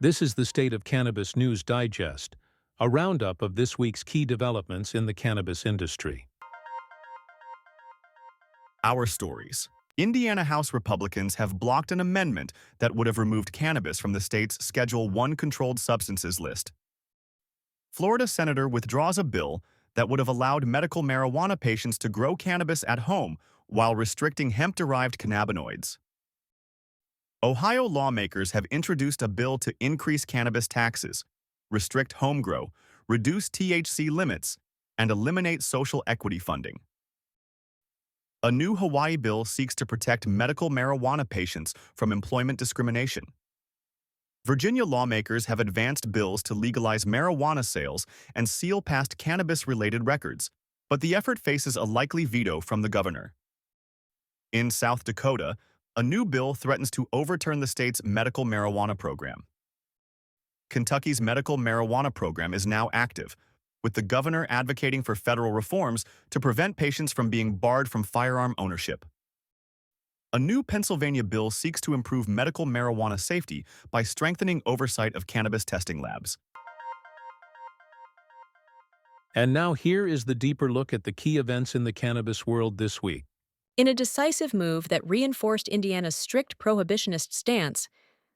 This is the State of Cannabis News Digest, a roundup of this week's key developments in the cannabis industry. Our stories. Indiana House Republicans have blocked an amendment that would have removed cannabis from the state's Schedule I controlled substances list. Florida senator withdraws a bill that would have allowed medical marijuana patients to grow cannabis at home while restricting hemp-derived cannabinoids. Ohio lawmakers have introduced a bill to increase cannabis taxes, restrict homegrow, reduce THC limits, and eliminate social equity funding. A new Hawaii bill seeks to protect medical marijuana patients from employment discrimination. Virginia lawmakers have advanced bills to legalize marijuana sales and seal past cannabis-related records, but the effort faces a likely veto from the governor. In South Dakota, a new bill threatens to overturn the state's medical marijuana program. Kentucky's medical marijuana program is now active, with the governor advocating for federal reforms to prevent patients from being barred from firearm ownership. A new Pennsylvania bill seeks to improve medical marijuana safety by strengthening oversight of cannabis testing labs. And now here is the deeper look at the key events in the cannabis world this week. In a decisive move that reinforced Indiana's strict prohibitionist stance,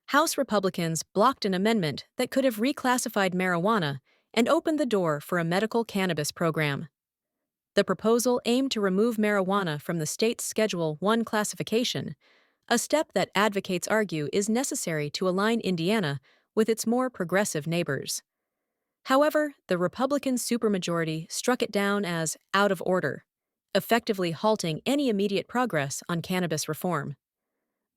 House Republicans blocked an amendment that could have reclassified marijuana and opened the door for a medical cannabis program. The proposal aimed to remove marijuana from the state's Schedule I classification, a step that advocates argue is necessary to align Indiana with its more progressive neighbors. However, the Republican supermajority struck it down as out of order, effectively halting any immediate progress on cannabis reform.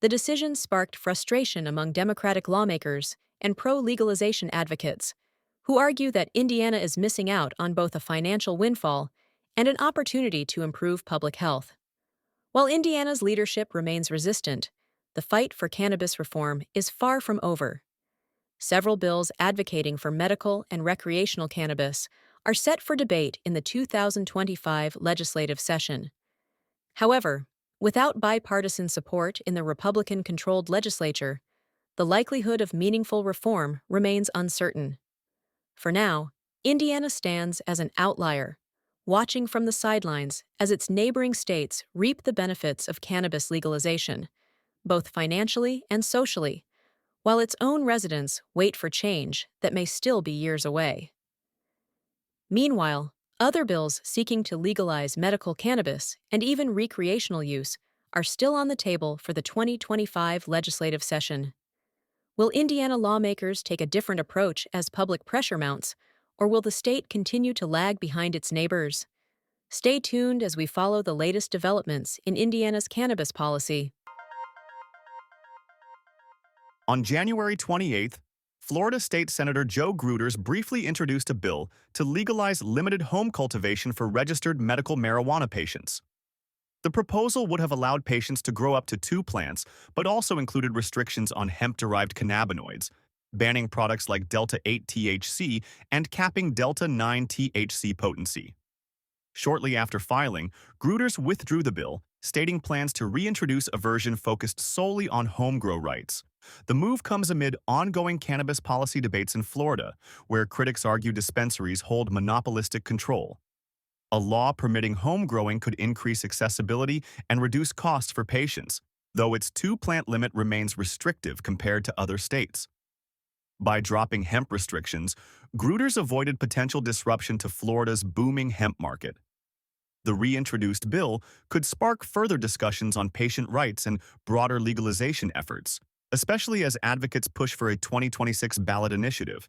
The decision sparked frustration among Democratic lawmakers and pro-legalization advocates, who argue that Indiana is missing out on both a financial windfall and an opportunity to improve public health. While Indiana's leadership remains resistant, the fight for cannabis reform is far from over. Several bills advocating for medical and recreational cannabis are set for debate in the 2025 legislative session. However, without bipartisan support in the Republican-controlled legislature, the likelihood of meaningful reform remains uncertain. For now, Indiana stands as an outlier, watching from the sidelines as its neighboring states reap the benefits of cannabis legalization, both financially and socially, while its own residents wait for change that may still be years away. Meanwhile, other bills seeking to legalize medical cannabis and even recreational use are still on the table for the 2025 legislative session. Will Indiana lawmakers take a different approach as public pressure mounts, or will the state continue to lag behind its neighbors? Stay tuned as we follow the latest developments in Indiana's cannabis policy. On January 28th, Florida State Senator Joe Gruters briefly introduced a bill to legalize limited home cultivation for registered medical marijuana patients. The proposal would have allowed patients to grow up to 2 plants, but also included restrictions on hemp-derived cannabinoids, banning products like Delta-8 THC and capping Delta-9 THC potency. Shortly after filing, Gruters withdrew the bill, stating plans to reintroduce a version focused solely on homegrow rights. The move comes amid ongoing cannabis policy debates in Florida, where critics argue dispensaries hold monopolistic control. A law permitting home growing could increase accessibility and reduce costs for patients, though its 2-plant limit remains restrictive compared to other states. By dropping hemp restrictions, Gruters avoided potential disruption to Florida's booming hemp market. The reintroduced bill could spark further discussions on patient rights and broader legalization efforts, especially as advocates push for a 2026 ballot initiative.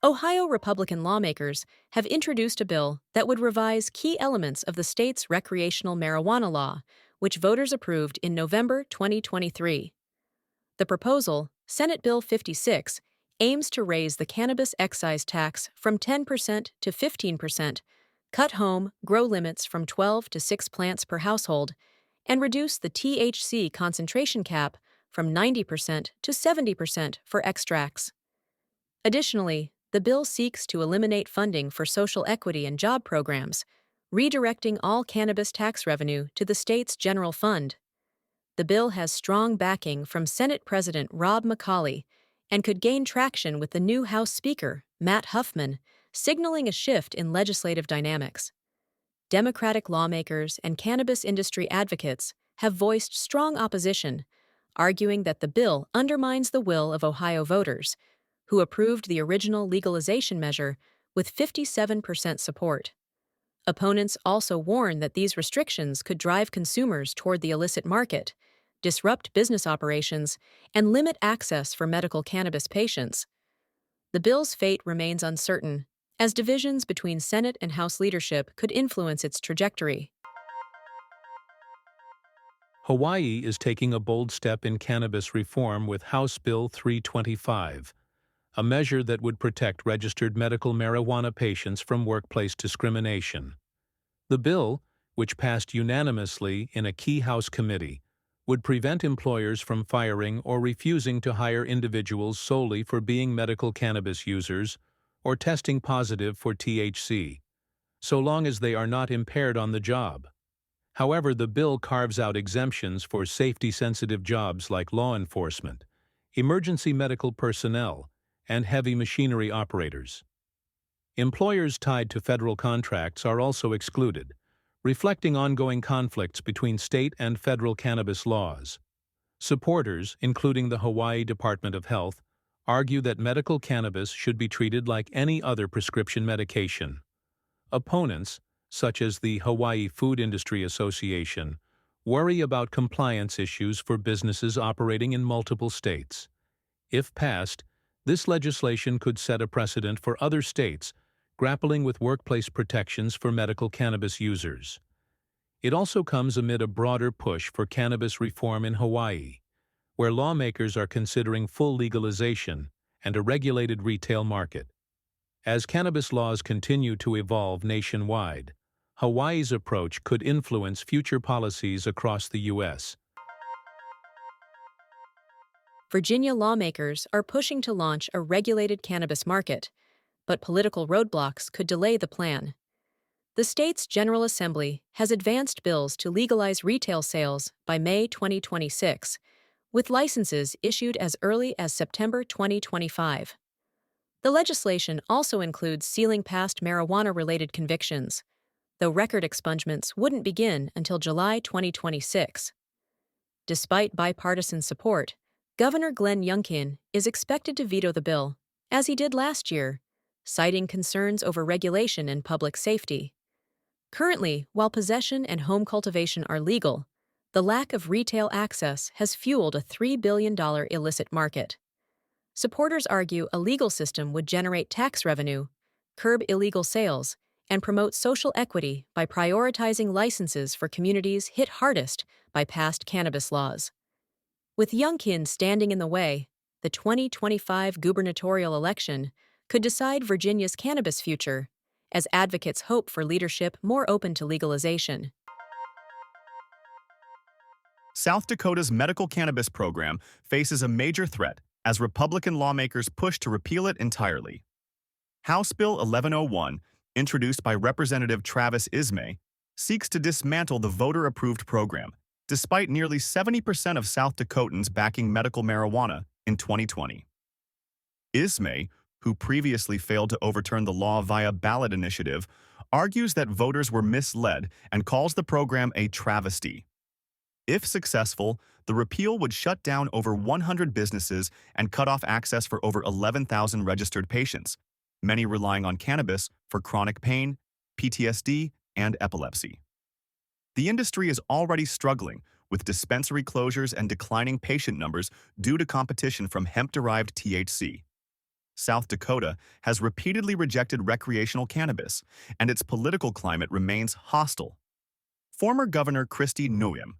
Ohio Republican lawmakers have introduced a bill that would revise key elements of the state's recreational marijuana law, which voters approved in November 2023. The proposal, Senate Bill 56, aims to raise the cannabis excise tax from 10% to 15%, cut home grow limits from 12 to 6 plants per household, and reduce the THC concentration cap from 90% to 70% for extracts. Additionally, the bill seeks to eliminate funding for social equity and job programs, redirecting all cannabis tax revenue to the state's general fund. The bill has strong backing from Senate President Rob McCauley and could gain traction with the new House Speaker, Matt Huffman, signaling a shift in legislative dynamics. Democratic lawmakers and cannabis industry advocates have voiced strong opposition, arguing that the bill undermines the will of Ohio voters, who approved the original legalization measure with 57% support. Opponents also warn that these restrictions could drive consumers toward the illicit market, disrupt business operations, and limit access for medical cannabis patients. The bill's fate remains uncertain, as divisions between Senate and House leadership could influence its trajectory. Hawaii is taking a bold step in cannabis reform with House Bill 325, a measure that would protect registered medical marijuana patients from workplace discrimination. The bill, which passed unanimously in a key House committee, would prevent employers from firing or refusing to hire individuals solely for being medical cannabis users or testing positive for THC, so long as they are not impaired on the job. However, the bill carves out exemptions for safety-sensitive jobs like law enforcement, emergency medical personnel, and heavy machinery operators. Employers tied to federal contracts are also excluded, reflecting ongoing conflicts between state and federal cannabis laws. Supporters, including the Hawaii Department of Health, argue that medical cannabis should be treated like any other prescription medication. Opponents, such as the Hawaii Food Industry Association, worry about compliance issues for businesses operating in multiple states. If passed, this legislation could set a precedent for other states grappling with workplace protections for medical cannabis users. It also comes amid a broader push for cannabis reform in Hawaii, where lawmakers are considering full legalization and a regulated retail market. As cannabis laws continue to evolve nationwide, Hawaii's approach could influence future policies across the U.S. Virginia lawmakers are pushing to launch a regulated cannabis market, but political roadblocks could delay the plan. The state's General Assembly has advanced bills to legalize retail sales by May 2026, with licenses issued as early as September 2025. The legislation also includes sealing past marijuana-related convictions, though record expungements wouldn't begin until July 2026. Despite bipartisan support, Governor Glenn Youngkin is expected to veto the bill, as he did last year, citing concerns over regulation and public safety. Currently, while possession and home cultivation are legal, the lack of retail access has fueled a $3 billion illicit market. Supporters argue a legal system would generate tax revenue, curb illegal sales, and promote social equity by prioritizing licenses for communities hit hardest by past cannabis laws. With Youngkin standing in the way, the 2025 gubernatorial election could decide Virginia's cannabis future, as advocates hope for leadership more open to legalization. South Dakota's medical cannabis program faces a major threat as Republican lawmakers push to repeal it entirely. House Bill 1101, introduced by Representative Travis Ismay, seeks to dismantle the voter-approved program, despite nearly 70% of South Dakotans backing medical marijuana in 2020. Ismay, who previously failed to overturn the law via ballot initiative, argues that voters were misled and calls the program a travesty. If successful, the repeal would shut down over 100 businesses and cut off access for over 11,000 registered patients, many relying on cannabis for chronic pain, PTSD, and epilepsy. The industry is already struggling with dispensary closures and declining patient numbers due to competition from hemp-derived THC. South Dakota has repeatedly rejected recreational cannabis, and its political climate remains hostile. Former Governor Kristi Noem,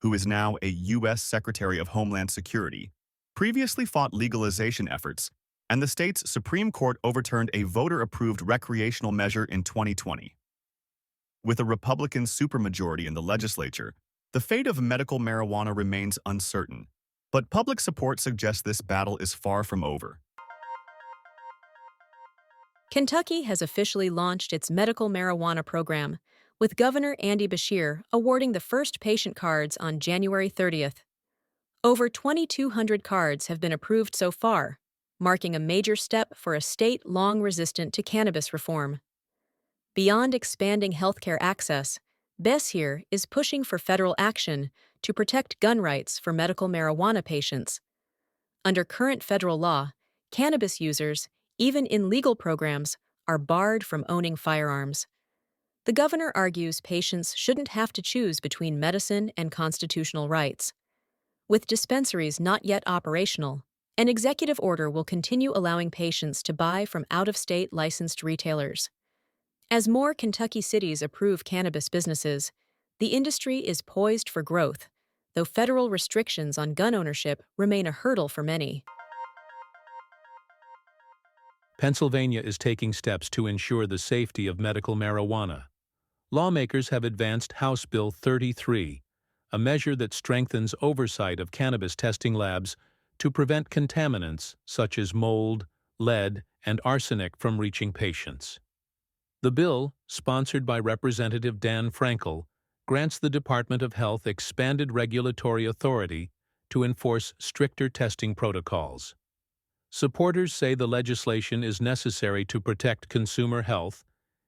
who is now a U.S. Secretary of Homeland Security, previously fought legalization efforts, and the state's Supreme Court overturned a voter-approved recreational measure in 2020. With a Republican supermajority in the legislature, the fate of medical marijuana remains uncertain, but public support suggests this battle is far from over. Kentucky has officially launched its medical marijuana program, with Governor Andy Beshear awarding the first patient cards on January 30th. Over 2,200 cards have been approved so far, marking a major step for a state long resistant to cannabis reform. Beyond expanding healthcare access, Beshear is pushing for federal action to protect gun rights for medical marijuana patients. Under current federal law, cannabis users, even in legal programs, are barred from owning firearms. The governor argues patients shouldn't have to choose between medicine and constitutional rights. With dispensaries not yet operational, an executive order will continue allowing patients to buy from out-of-state licensed retailers. As more Kentucky cities approve cannabis businesses, the industry is poised for growth, though federal restrictions on gun ownership remain a hurdle for many. Pennsylvania is taking steps to ensure the safety of medical marijuana. Lawmakers have advanced House Bill 33, a measure that strengthens oversight of cannabis testing labs to prevent contaminants such as mold, lead, and arsenic from reaching patients. The bill, sponsored by Representative Dan Frankel, grants the Department of Health expanded regulatory authority to enforce stricter testing protocols. Supporters say the legislation is necessary to protect consumer health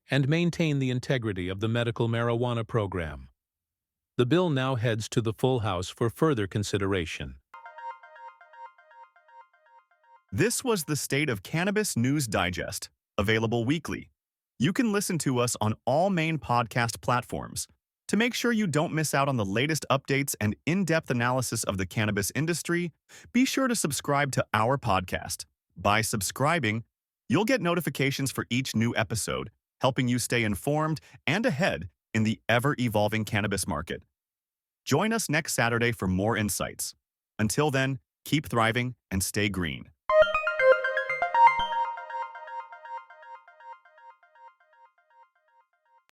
and maintain the integrity of the medical marijuana program. The bill now heads to the full House for further consideration. This was the State of Cannabis News Digest, available weekly. You can listen to us on all main podcast platforms. To make sure you don't miss out on the latest updates and in-depth analysis of the cannabis industry, be sure to subscribe to our podcast. By subscribing, you'll get notifications for each new episode, helping you stay informed and ahead in the ever-evolving cannabis market. Join us next Saturday for more insights. Until then, keep thriving and stay green.